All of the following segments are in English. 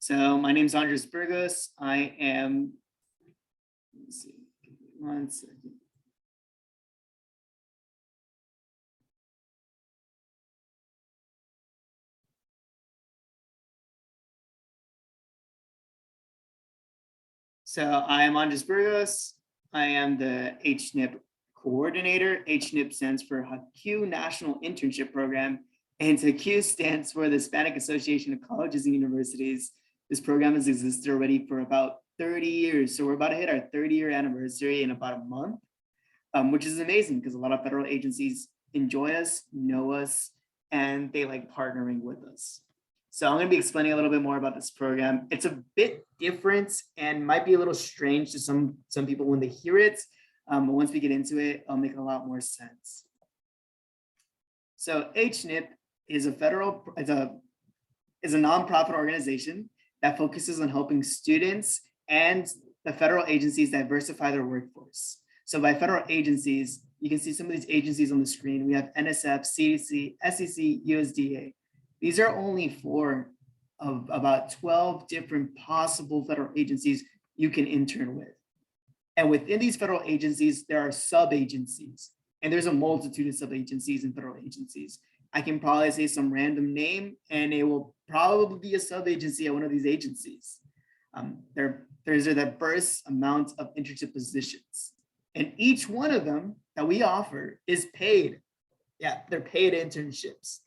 So my name is Andres Burgos. I am, let's see, 1 second. So I am Andres Burgos. I am the HNIP coordinator. HNIP stands for HACU National Internship Program, and HACU stands for the Hispanic Association of Colleges and Universities. This program has existed already for about 30 years. So we're about to hit our 30-year anniversary in about a month, which is amazing because a lot of federal agencies enjoy us, know us, and they like partnering with us. So I'm going to be explaining a little bit more about this program. It's a bit different and might be a little strange to some people when they hear it. But once we get into it, it'll make a lot more sense. So HNIP is a nonprofit organization that focuses on helping students and the federal agencies diversify their workforce. So by federal agencies, you can see some of these agencies on the screen. We have NSF, CDC, SEC, USDA. These are only 4 of about 12 different possible federal agencies you can intern with. And within these federal agencies, there are sub-agencies, and there's a multitude of sub-agencies and federal agencies. I can probably say some random name, and it will probably be a sub-agency at one of these agencies. There's a diverse amount of internship positions, and each one of them that we offer is paid. Yeah, they're paid internships.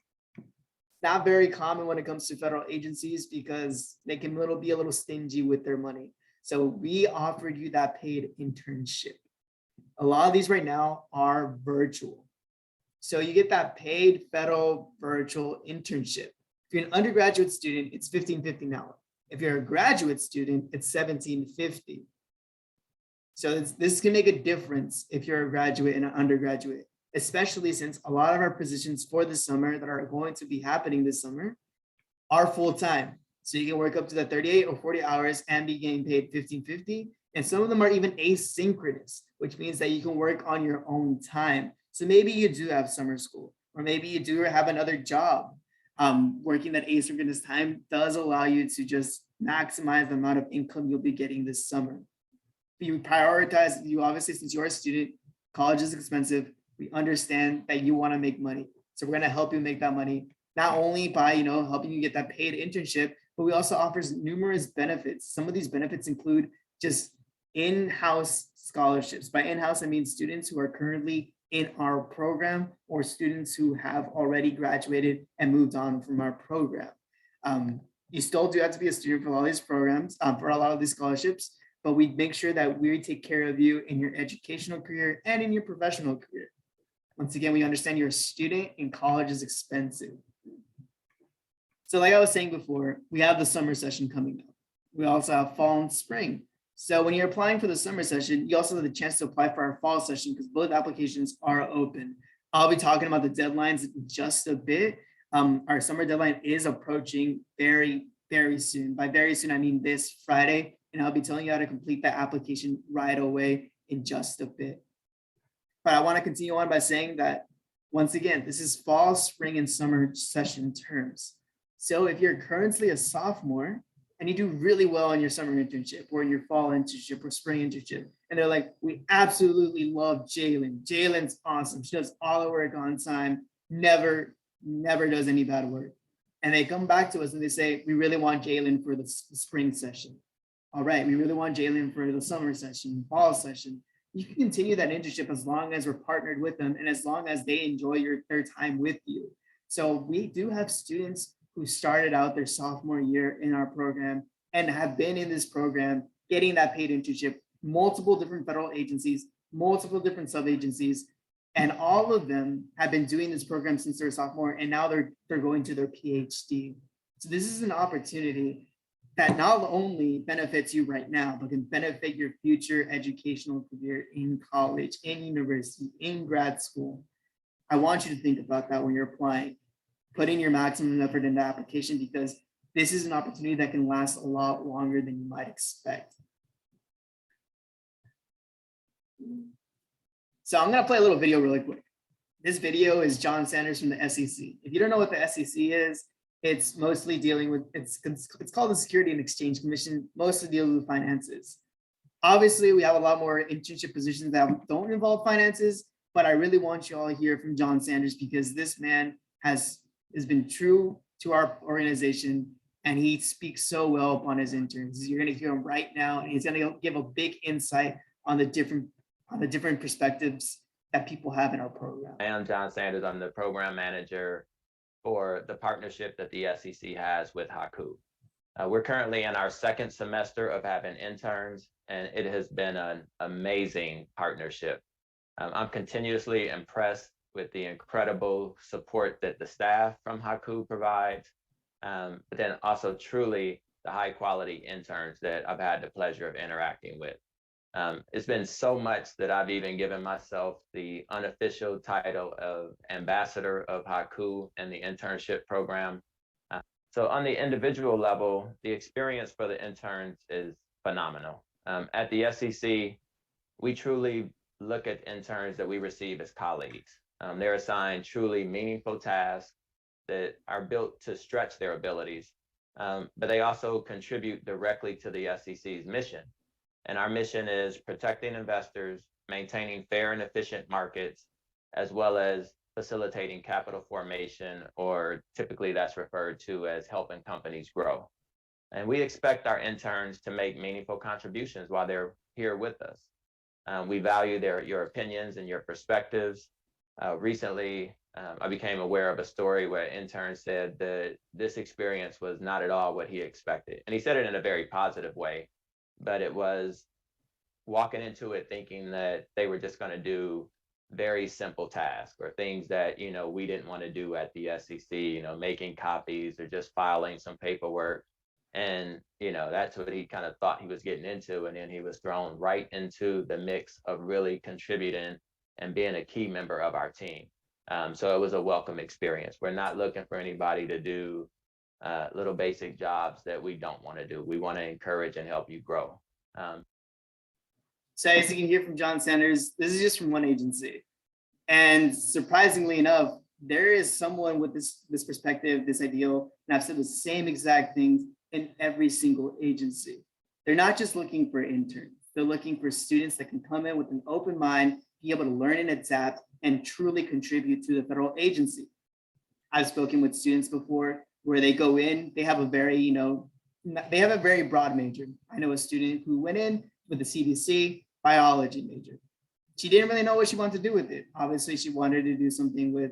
Not very common when it comes to federal agencies because they can be a little stingy with their money. So we offered you that paid internship. A lot of these right now are virtual. So you get that paid federal virtual internship. If you're an undergraduate student, it's $15.50 an hour. If you're a graduate student, it's $17.50. So this can make a difference if you're a graduate and an undergraduate, especially since a lot of our positions for the summer that are going to be happening this summer are full-time. So you can work up to the 38 or 40 hours and be getting paid $15.50. And some of them are even asynchronous, which means that you can work on your own time. So maybe you do have summer school, or maybe you do have another job. Working that asynchronous time does allow you to just maximize the amount of income you'll be getting this summer. You prioritize, obviously, since you're a student, college is expensive. We understand that you want to make money. So we're going to help you make that money, not only by, helping you get that paid internship, but we also offer numerous benefits. Some of these benefits include just in-house scholarships. By in-house, I mean students who are currently in our program or students who have already graduated and moved on from our program. You still do have to be a student for all these programs, for a lot of these scholarships, but we make sure that we take care of you in your educational career and in your professional career. Once again, we understand you're a student and college is expensive. So like I was saying before, we have the summer session coming up. We also have fall and spring. So when you're applying for the summer session, you also have the chance to apply for our fall session because both applications are open. I'll be talking about the deadlines in just a bit. Our summer deadline is approaching very, very soon. By very soon, I mean this Friday, and I'll be telling you how to complete that application right away in just a bit. But I want to continue on by saying that, once again, this is fall, spring, and summer session terms. So if you're currently a sophomore and you do really well in your summer internship or in your fall internship or spring internship, and they're like, we absolutely love Jalen. Jalen's awesome. She does all the work on time, never does any bad work. And they come back to us and they say, we really want Jalen for the spring session. All right, we really want Jalen for the summer session, fall session. You can continue that internship as long as we're partnered with them and as long as they enjoy their time with you. So we do have students who started out their sophomore year in our program and have been in this program getting that paid internship, multiple different federal agencies, multiple different sub-agencies, and all of them have been doing this program since they're sophomore, and now they're going to their PhD. So this is an opportunity that not only benefits you right now, but can benefit your future educational career in college, in university, in grad school. I want you to think about that when you're applying. Put in your maximum effort in the application because this is an opportunity that can last a lot longer than you might expect. So I'm going to play a little video really quick. This video is John Sanders from the SEC. If you don't know what the SEC is, It's mostly dealing with, it's called the Security and Exchange Commission, mostly dealing with finances. Obviously, we have a lot more internship positions that don't involve finances, but I really want you all to hear from John Sanders because this man has been true to our organization and he speaks so well upon his interns. You're going to hear him right now, and he's going to give a big insight on the different perspectives that people have in our program. I am John Sanders. I'm the program manager for the partnership that the SEC has with HACU. We're currently in our second semester of having interns, and it has been an amazing partnership. I'm continuously impressed with the incredible support that the staff from HACU provides, but then also truly the high quality interns that I've had the pleasure of interacting with. It's been so much that I've even given myself the unofficial title of ambassador of HACU and the internship program. So on the individual level, the experience for the interns is phenomenal. At the SEC, we truly look at interns that we receive as colleagues. They're assigned truly meaningful tasks that are built to stretch their abilities, but they also contribute directly to the SEC's mission. And our mission is protecting investors, maintaining fair and efficient markets, as well as facilitating capital formation, or typically that's referred to as helping companies grow. And we expect our interns to make meaningful contributions while they're here with us. We value your opinions and your perspectives. Recently, I became aware of a story where an intern said that this experience was not at all what he expected. And he said it in a very positive way, but it was walking into it thinking that they were just going to do very simple tasks or things that, we didn't want to do at the SEC, making copies or just filing some paperwork. And, that's what he kind of thought he was getting into. And then he was thrown right into the mix of really contributing and being a key member of our team. So it was a welcome experience. We're not looking for anybody to do little basic jobs that we don't want to do. We want to encourage and help you grow. So as you can hear from John Sanders, this is just from one agency. And surprisingly enough, there is someone with this perspective, this ideal, and I've said the same exact things in every single agency. They're not just looking for interns. They're looking for students that can come in with an open mind, be able to learn and adapt, and truly contribute to the federal agency. I've spoken with students before where they go in, they have a very, they have a very broad major. I know a student who went in with a CBC biology major. She didn't really know what she wanted to do with it. Obviously, she wanted to do something with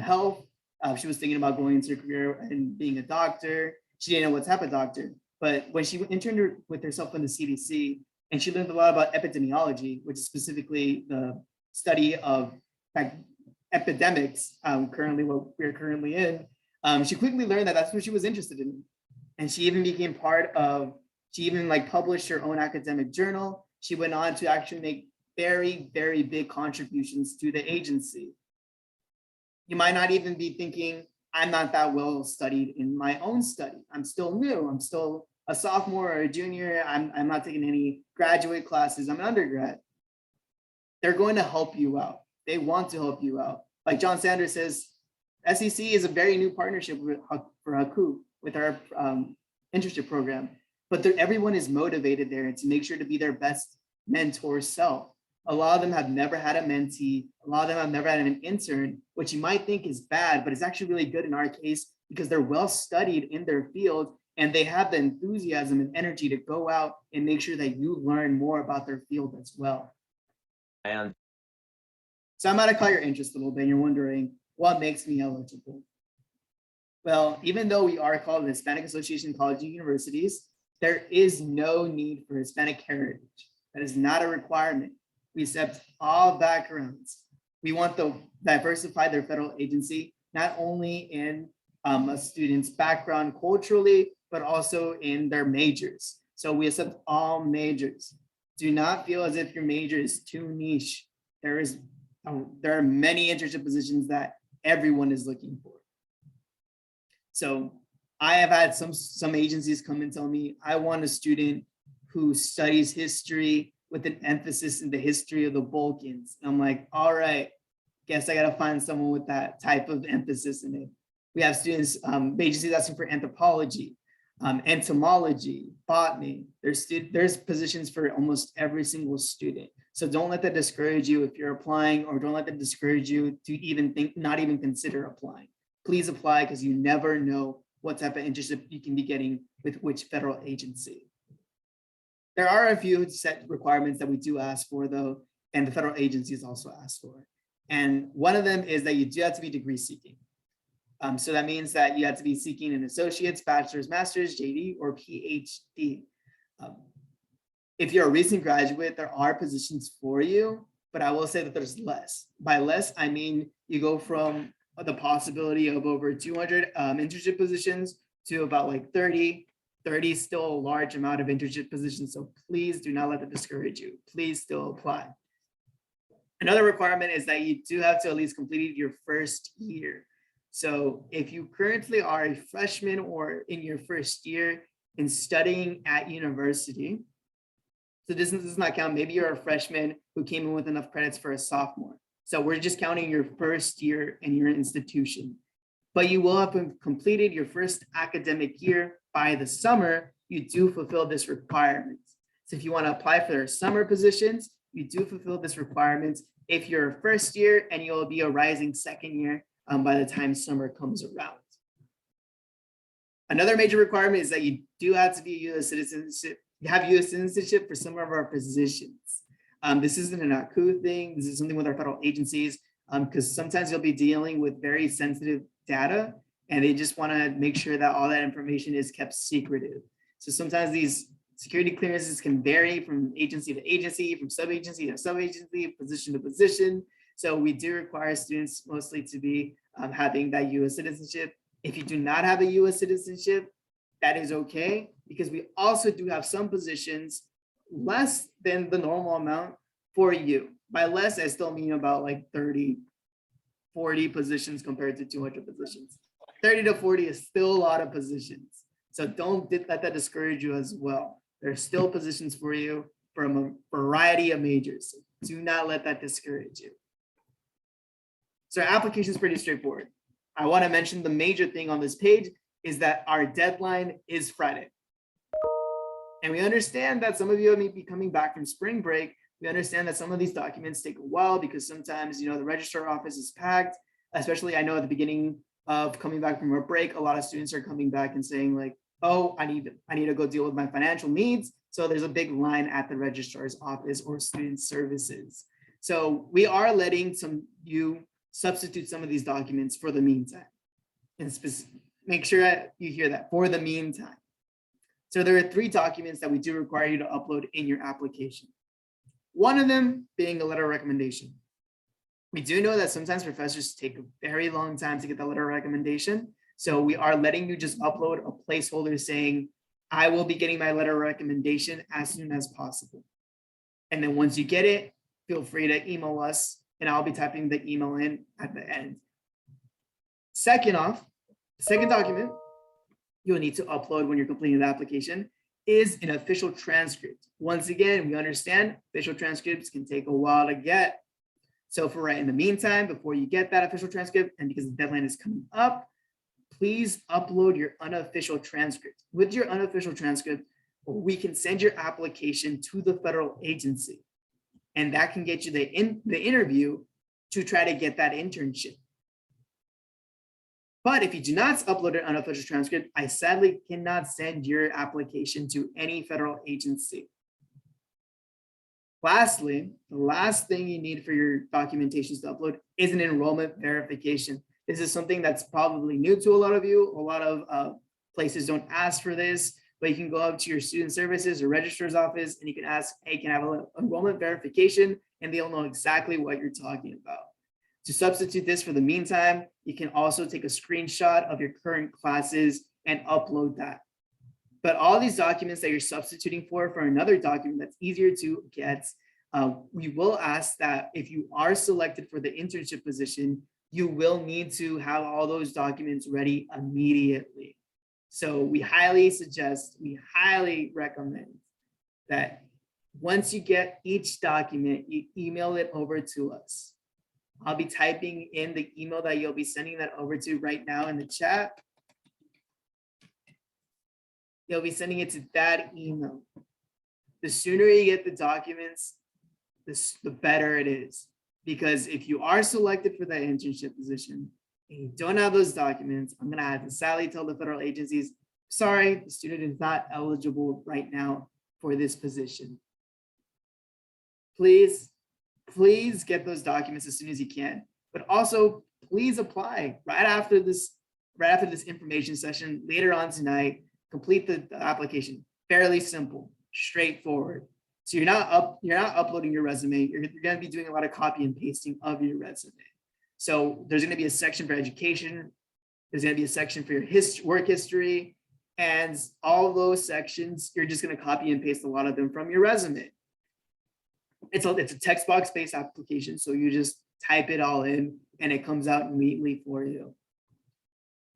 health. She was thinking about going into a career and being a doctor. She didn't know what type of doctor. But when she interned with herself in the CDC, and she learned a lot about epidemiology, which is specifically the study of epidemics, currently what we're currently in, she quickly learned that that's what she was interested in. And she even became she even published her own academic journal. She went on to actually make very, very big contributions to the agency. You might not even be thinking, I'm not that well studied in my own study. I'm still new. I'm still a sophomore or a junior. I'm not taking any graduate classes. I'm an undergrad. They're going to help you out. They want to help you out. Like John Sanders says, SEC is a very new partnership for HACU with our internship program, but everyone is motivated there to make sure to be their best mentor self. A lot of them have never had a mentee. A lot of them have never had an intern, which you might think is bad, but it's actually really good in our case because they're well studied in their field and they have the enthusiasm and energy to go out and make sure that you learn more about their field as well. And so I'm going to call your interest a little bit and you're wondering, what makes me eligible? Well, even though we are called the Hispanic Association of Colleges and Universities, there is no need for Hispanic heritage. That is not a requirement. We accept all backgrounds. We want to diversify their federal agency, not only in a student's background culturally, but also in their majors. So we accept all majors. Do not feel as if your major is too niche. There are many internship positions that everyone is looking for. So I have had some agencies come and tell me, I want a student who studies history with an emphasis in the history of the Balkans. And I'm like, all right, guess I gotta find someone with that type of emphasis in it. We have students, agencies asking for anthropology, entomology, botany. There's positions for almost every single student. So don't let that discourage you if you're applying, or don't let that discourage you to even think, not even consider applying. Please apply, because you never know what type of internship you can be getting with which federal agency. There are a few set requirements that we do ask for, though, and the federal agencies also ask for. And one of them is that you do have to be degree seeking. So that means that you have to be seeking an associate's, bachelor's, master's, JD, or PhD. If you're a recent graduate, there are positions for you, but I will say that there's less. By less, I mean you go from the possibility of over 200 internship positions to about like 30. 30 is still a large amount of internship positions, so please do not let that discourage you. Please still apply. Another requirement is that you do have to at least complete your first year. So if you currently are a freshman or in your first year in studying at university, so this does not count. Maybe you're a freshman who came in with enough credits for a sophomore. So we're just counting your first year in your institution. But you will have completed your first academic year by the summer. You do fulfill this requirement. So if you want to apply for their summer positions, you do fulfill this requirement if you're a first year, and you'll be a rising second year by the time summer comes around. Another major requirement is that you do have to be a U.S. citizenship. You have U.S. citizenship for some of our positions. This isn't an HACU thing. This is something with our federal agencies, because sometimes you'll be dealing with very sensitive data, and they just want to make sure that all that information is kept secretive. So sometimes these security clearances can vary from agency to agency, from sub-agency to sub-agency, position to position. So we do require students mostly to be having that U.S. citizenship. If you do not have a U.S. citizenship, that is okay, because we also do have some positions less than the normal amount for you. By less, I still mean about like 30, 40 positions compared to 200 positions. 30 to 40 is still a lot of positions. So don't let that discourage you as well. There are still positions for you from a variety of majors. Do not let that discourage you. So our application is pretty straightforward. I want to mention the major thing on this page is that our deadline is Friday. And we understand that some of you may be coming back from spring break. We understand that some of these documents take a while, because sometimes, the registrar office is packed, especially I know at the beginning of coming back from a break, a lot of students are coming back and saying like, oh, I need to go deal with my financial needs. So there's a big line at the registrar's office or student services. So we are letting you substitute some of these documents for the meantime. And make sure that you hear that, for the meantime. So there are 3 documents that we do require you to upload in your application. One of them being a letter of recommendation. We do know that sometimes professors take a very long time to get the letter of recommendation. So we are letting you just upload a placeholder saying, I will be getting my letter of recommendation as soon as possible. And then once you get it, feel free to email us, and I'll be typing the email in at the end. Second off, the second document you'll need to upload when you're completing the application is an official transcript. Once again, we understand official transcripts can take a while to get. So for right in the meantime, before you get that official transcript, and because the deadline is coming up, please upload your unofficial transcript. With your unofficial transcript, we can send your application to the federal agency, and that can get you the interview to try to get that internship. But if you do not upload an unofficial transcript, I sadly cannot send your application to any federal agency. Lastly, the last thing you need for your documentations to upload is an enrollment verification. This is something that's probably new to a lot of you. A lot of places don't ask for this, but you can go up to your student services or registrar's office and you can ask, hey, can I have an enrollment verification? And they'll know exactly what you're talking about. To substitute this for the meantime, you can also take a screenshot of your current classes and upload that. But all these documents that you're substituting for another document that's easier to get, we will ask that if you are selected for the internship position, you will need to have all those documents ready immediately. So we highly suggest, we highly recommend that once you get each document, you email it over to us. I'll be typing in the email that you'll be sending that over to right now in the chat. You'll be sending it to that email. The sooner you get the documents, the better it is. Because if you are selected for that internship position and you don't have those documents, I'm gonna have to sadly tell the federal agencies, sorry, the student is not eligible right now for this position. Please get those documents as soon as you can, but also please apply right after this information session later on tonight. Complete the application. Fairly simple, straightforward. So you're not uploading your resume. You're going to be doing a lot of copy and pasting of your resume. So there's going to be a section for education. There's going to be a section for your work history, and all of those sections you're just going to copy and paste a lot of them from your resume. It's a text box based application, so you just type it all in and it comes out immediately for you.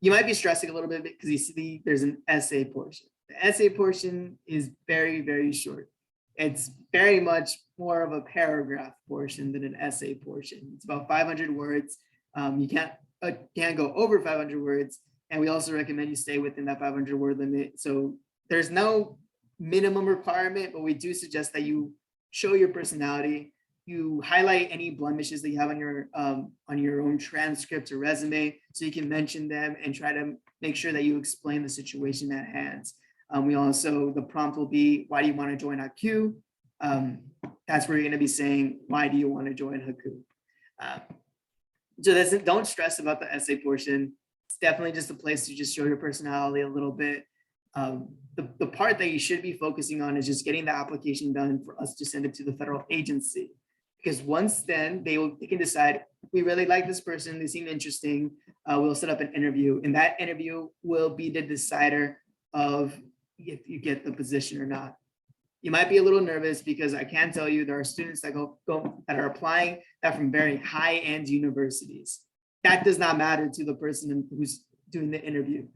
You might be stressing a little bit because you see there's an essay portion. The essay portion is very, very short. It's very much more of a paragraph portion than an essay portion. It's about 500 words. You can't go over 500 words, and we also recommend you stay within that 500 word limit. So there's no minimum requirement, but we do suggest that you show your personality. You highlight any blemishes that you have on your own transcript or resume, so you can mention them and try to make sure that you explain the situation at hand. The prompt will be, why do you want to join HACU? That's where you're going to be saying, why do you want to join HACU? So don't stress about the essay portion. It's definitely just a place to just show your personality a little bit. The part that you should be focusing on is just getting the application done for us to send it to the federal agency. Because once then they can decide, we really like this person, they seem interesting, we'll set up an interview, and that interview will be the decider of if you get the position or not. You might be a little nervous because I can tell you there are students that that are applying that from very high-end universities. That does not matter to the person who's doing the interview.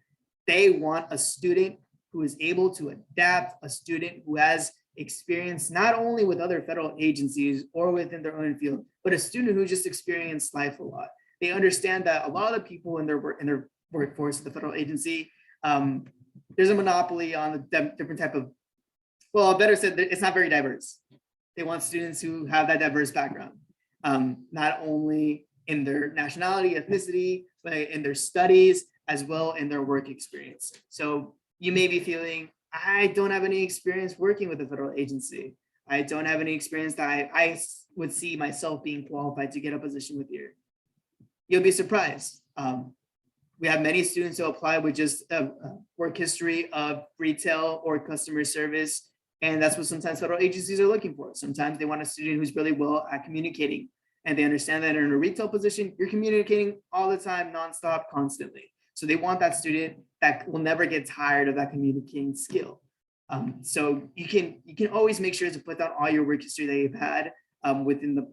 They want a student who is able to adapt, a student who has experience not only with other federal agencies or within their own field, but a student who just experienced life a lot. They understand that a lot of the people in their workforce at the federal agency, there's a monopoly on the different type of, well, better said, it's not very diverse. They want students who have that diverse background, not only in their nationality, ethnicity, but in their studies, as well in their work experience. So you may be feeling, I don't have any experience working with a federal agency. I don't have any experience that I would see myself being qualified to get a position with you. You'll be surprised. We have many students who apply with just a work history of retail or customer service. And that's what sometimes federal agencies are looking for. Sometimes they want a student who's really well at communicating. And they understand that in a retail position, you're communicating all the time, nonstop, constantly. So they want that student that will never get tired of that communicating skill. So you can always make sure to put down all your work history that you've had within the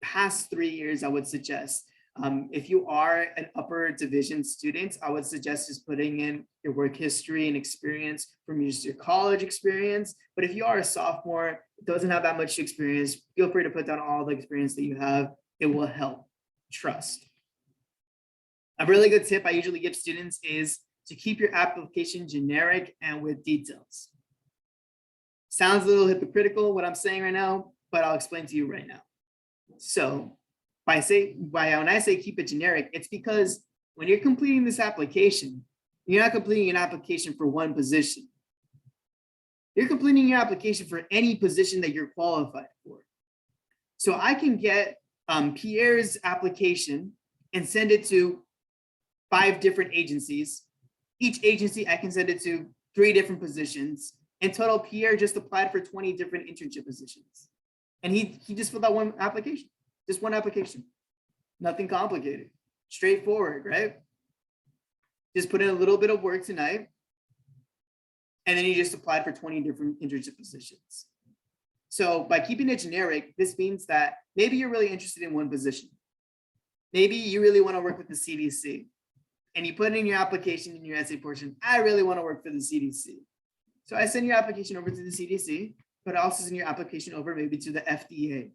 past 3 years, I would suggest. If you are an upper division student, I would suggest just putting in your work history and experience from just your college experience. But if you are a sophomore, doesn't have that much experience, feel free to put down all the experience that you have. It will help, trust. A really good tip I usually give students is to keep your application generic and with details. Sounds a little hypocritical what I'm saying right now, but I'll explain to you right now. So when I say keep it generic, it's because when you're completing this application, you're not completing an application for one position. You're completing your application for any position that you're qualified for. So I can get Pierre's application and send it to 5 different agencies. Each agency, I can send it to 3 different positions. In total, Pierre just applied for 20 different internship positions. And he just filled out one application, just one application. Nothing complicated, straightforward, right? Just put in a little bit of work tonight. And then he just applied for 20 different internship positions. So by keeping it generic, this means that maybe you're really interested in one position. Maybe you really want to work with the CDC. And you put in your application in your essay portion, I really want to work for the CDC. So I send your application over to the CDC, but I also send your application over maybe to the FDA.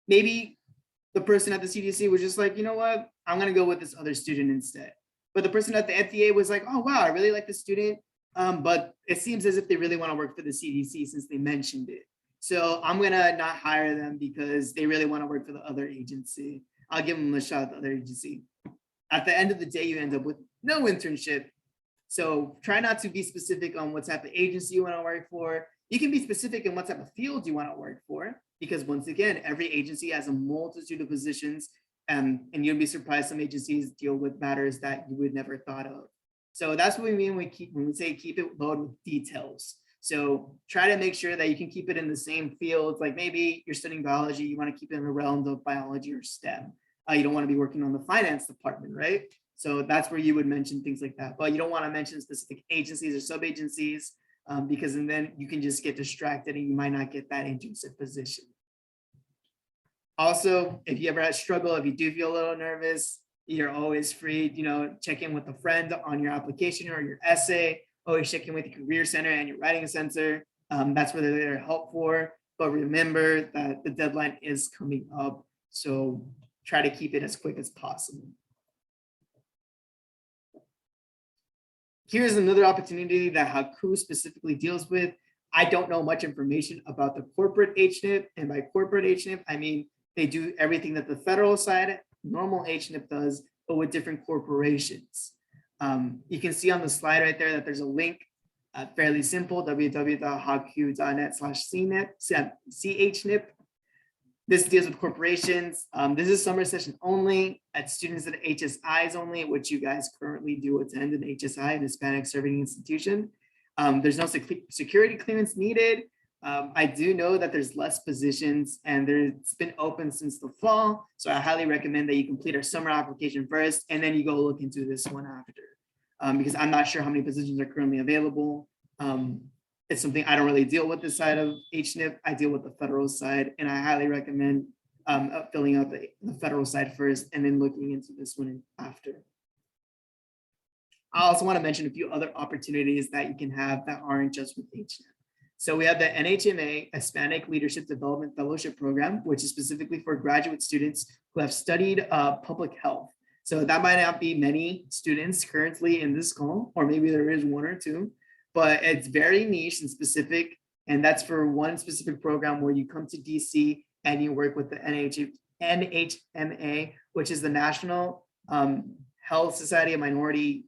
Maybe the person at the CDC was just like, you know what, I'm gonna go with this other student instead. But the person at the FDA was like, oh wow, I really like the student, but it seems as if they really want to work for the CDC since they mentioned it. So I'm gonna not hire them because they really want to work for the other agency. I'll give them a shot at the other agency. At the end of the day, you end up with no internship. So try not to be specific on what type of agency you want to work for. You can be specific in what type of field you want to work for, because once again, every agency has a multitude of positions, and you'll be surprised some agencies deal with matters that you would never thought of. So that's what we mean when we say keep it loaded with details. So try to make sure that you can keep it in the same fields. Like maybe you're studying biology, you want to keep it in the realm of biology or STEM. You don't want to be working on the finance department, right? So that's where you would mention things like that. But you don't want to mention specific agencies or sub-agencies, because then you can just get distracted and you might not get that internship position. Also, if you ever had struggle, if you do feel a little nervous, you're always free, check in with a friend on your application or your essay. Always check in with your career center and your writing center. That's where they're there to help for. But remember that the deadline is coming up. So try to keep it as quick as possible. Here's another opportunity that HACU specifically deals with. I don't know much information about the corporate HNIP, and by corporate HNIP, I mean they do everything that the federal side, normal HNIP does, but with different corporations. You can see on the slide right there that there's a link, fairly simple, www.hacu.net/CHNIP. This deals with corporations. This is summer session only at students at HSIs only, which you guys currently do attend an HSI, an Hispanic Serving Institution. There's no security clearance needed. I do know that there's less positions and it's been open since the fall. So I highly recommend that you complete our summer application first and then you go look into this one after, because I'm not sure how many positions are currently available. It's something I don't really deal with this side of HNIP. I deal with the federal side, and I highly recommend filling out the federal side first and then looking into this one after. I also want to mention a few other opportunities that you can have that aren't just with HNIP. So we have the NHMA Hispanic Leadership Development Fellowship Program, which is specifically for graduate students who have studied public health. So that might not be many students currently in this call, or maybe there is one or two, but it's very niche and specific. And that's for one specific program where you come to DC and you work with the NHMA, which is the National Health Society of Minority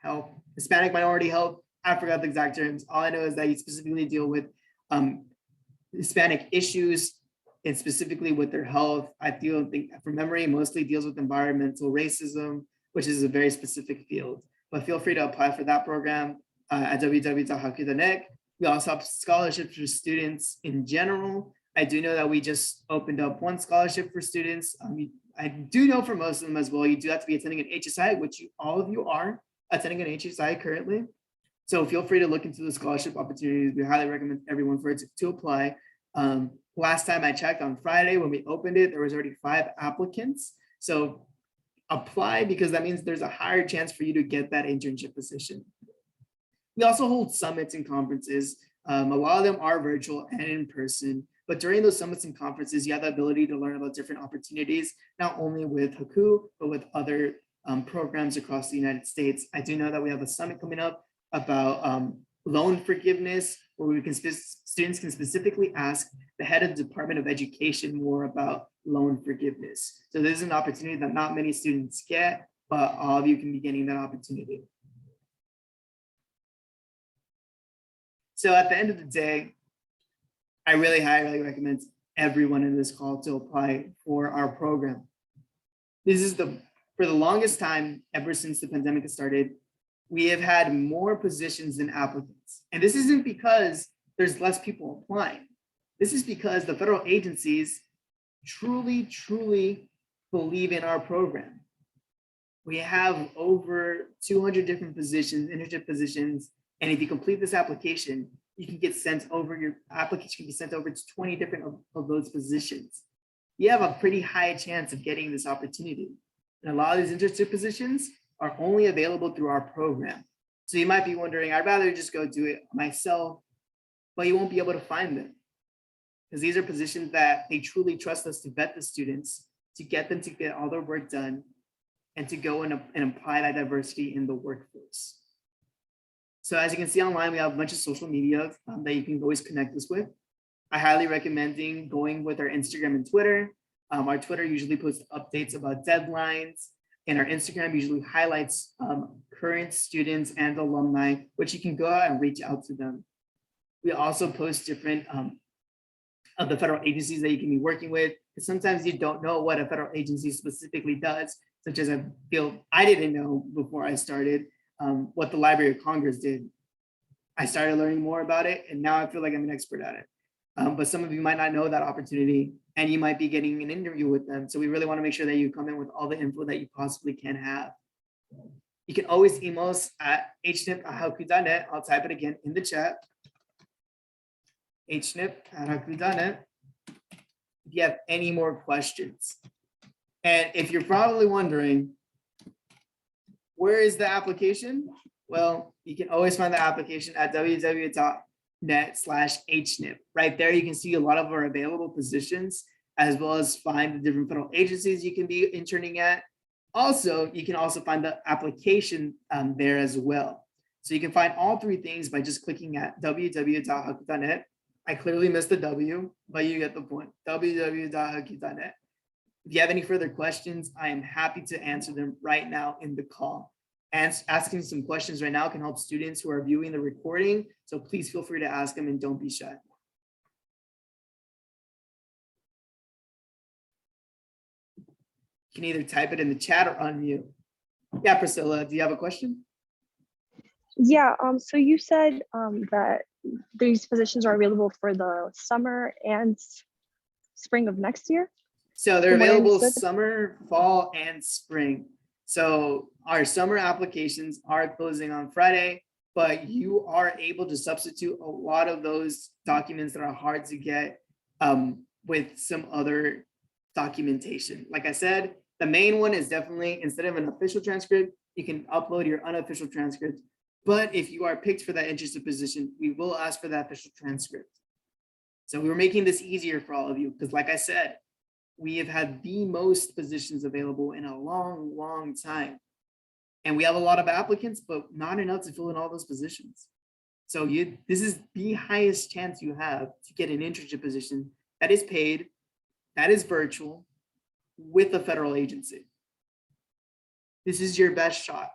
Health, Hispanic Minority Health. I forgot the exact terms. All I know is that you specifically deal with Hispanic issues and specifically with their health. I think from memory, mostly deals with environmental racism, which is a very specific field. But feel free to apply for that program at www.hacu.net. We also have scholarships for students in general. I do know that we just opened up one scholarship for students. I do know for most of them as well, you do have to be attending an HSI, which all of you are attending an HSI currently. So feel free to look into the scholarship opportunities. We highly recommend everyone for it to apply. Last time I checked on Friday when we opened it, there was already 5 applicants. So apply because that means there's a higher chance for you to get that internship position. We also hold summits and conferences. A lot of them are virtual and in person, but during those summits and conferences, you have the ability to learn about different opportunities, not only with HACU, but with other programs across the United States. I do know that we have a summit coming up about loan forgiveness, where students can specifically ask the head of the Department of Education more about loan forgiveness. So this is an opportunity that not many students get, but all of you can be getting that opportunity. So at the end of the day, I really highly recommend everyone in this call to apply for our program. This is for the longest time, ever since the pandemic has started, we have had more positions than applicants. And this isn't because there's less people applying. This is because the federal agencies truly, truly believe in our program. We have over 200 different positions, internship positions. And if you complete this application, you can get sent over, your application can be sent over to 20 different of those positions. You have a pretty high chance of getting this opportunity. And a lot of these internship positions are only available through our program. So you might be wondering, I'd rather just go do it myself, but you won't be able to find them. Because these are positions that they truly trust us to vet the students to get them to get all their work done and to go and apply that diversity in the workforce. So as you can see online, we have a bunch of social media that you can always connect us with. I highly recommend going with our Instagram and Twitter. Our Twitter usually posts updates about deadlines, and our Instagram usually highlights current students and alumni, which you can go out and reach out to them. We also post different of the federal agencies that you can be working with, because sometimes you don't know what a federal agency specifically does, such as I didn't know before I started what the Library of Congress did. I started learning more about it, and now I feel like I'm an expert at it. But some of you might not know that opportunity, and you might be getting an interview with them. So we really want to make sure that you come in with all the info that you possibly can have. You can always email us at hnip@hacu.net. I'll type it again in the chat. hnip@hacu.net. If you have any more questions. And if you're probably wondering, where is the application? Well, you can always find the application at www.net/HNIP. Right there, you can see a lot of our available positions, as well as find the different federal agencies you can be interning at. Also, you can also find the application there as well. So you can find all three things by just clicking at www.hacu.net. I clearly missed the W, but you get the point. www.hacu.net. If you have any further questions, I am happy to answer them right now in the call. And asking some questions right now can help students who are viewing the recording. So please feel free to ask them and don't be shy. You can either type it in the chat or unmute. Yeah, Priscilla, do you have a question? Yeah, so you said that these positions are available for the summer and spring of next year? So they're available summer, fall, and spring. So our summer applications are closing on Friday, but you are able to substitute a lot of those documents that are hard to get with some other documentation. Like I said, the main one is definitely, instead of an official transcript, you can upload your unofficial transcript. But if you are picked for that interested position, we will ask for that official transcript. So we were making this easier for all of you, because like I said, we have had the most positions available in a long, long time. And we have a lot of applicants, but not enough to fill in all those positions. So this is the highest chance you have to get an internship position that is paid, that is virtual, with a federal agency. This is your best shot.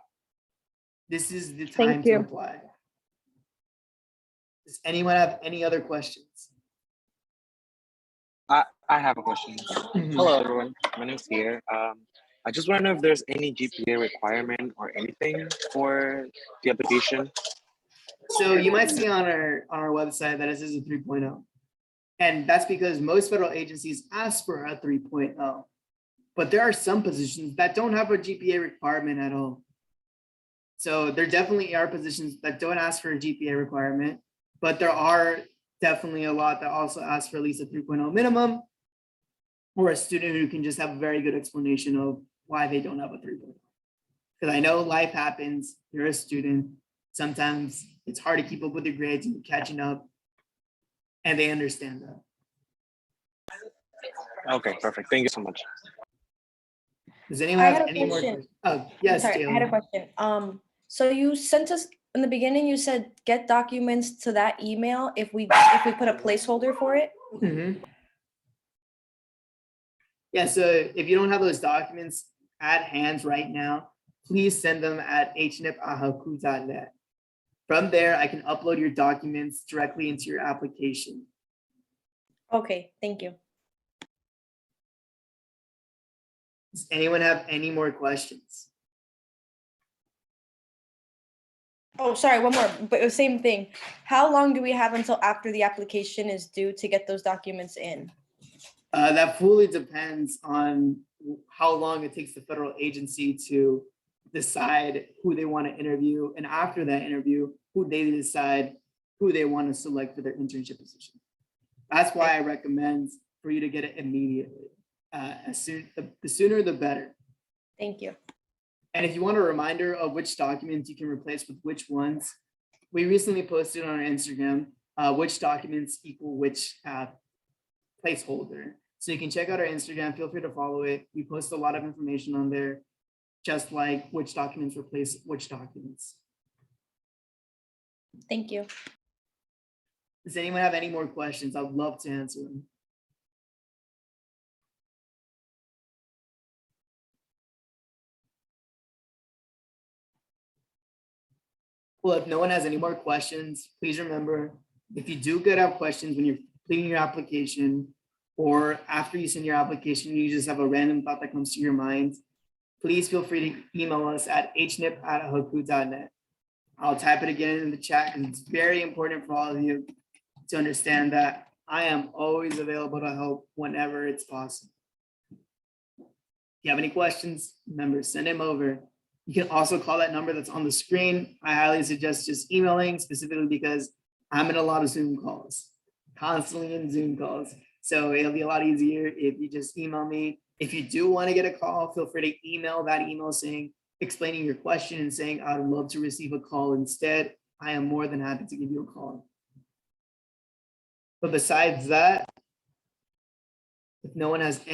This is the time to apply. Does anyone have any other questions? I have a question. Hello, everyone. My name's Pierre. I just want to know if there's any GPA requirement or anything for the application. So you might see on our website that it says a 3.0. And that's because most federal agencies ask for a 3.0. But there are some positions that don't have a GPA requirement at all. So there definitely are positions that don't ask for a GPA requirement, but there are definitely a lot that also ask for at least a 3.0 minimum, or a student who can just have a very good explanation of why they don't have a 3.0. Because I know life happens, you're a student, sometimes it's hard to keep up with your grades and catching up, and they understand that. Okay, perfect. Thank you so much. Does anyone have any more questions? Oh, yes, sorry, I had a question. So you sent us in the beginning, you said get documents to that email if we put a placeholder for it. Mm-hmm. Yeah, so if you don't have those documents at hand right now, please send them at hnip@hacu.net. From there, I can upload your documents directly into your application. Okay, thank you. Does anyone have any more questions? Oh, sorry, one more, but the same thing. How long do we have until after the application is due to get those documents in? That fully depends on how long it takes the federal agency to decide who they want to interview. And after that interview, who they decide who they want to select for their internship position. That's why I recommend for you to get it immediately. The sooner, the better. Thank you. And if you want a reminder of which documents you can replace with which ones, we recently posted on our Instagram which documents equal which placeholder. So you can check out our Instagram, feel free to follow it. We post a lot of information on there, just like which documents replace which documents. Thank you. Does anyone have any more questions? I'd love to answer them. Well, if no one has any more questions, please remember, if you do have questions when you're completing your application or after you send your application, you just have a random thought that comes to your mind, please feel free to email us at hnip@hacu.net. I'll type it again in the chat because it's very important for all of you to understand that I am always available to help whenever it's possible. If you have any questions, remember, send them over. You can also call that number that's on the screen. I highly suggest just emailing, specifically because I'm in a lot of Zoom calls, constantly in Zoom calls. So it'll be a lot easier if you just email me. If you do want to get a call, feel free to email that email explaining your question and saying, I would love to receive a call instead. I am more than happy to give you a call. But besides that, if no one has any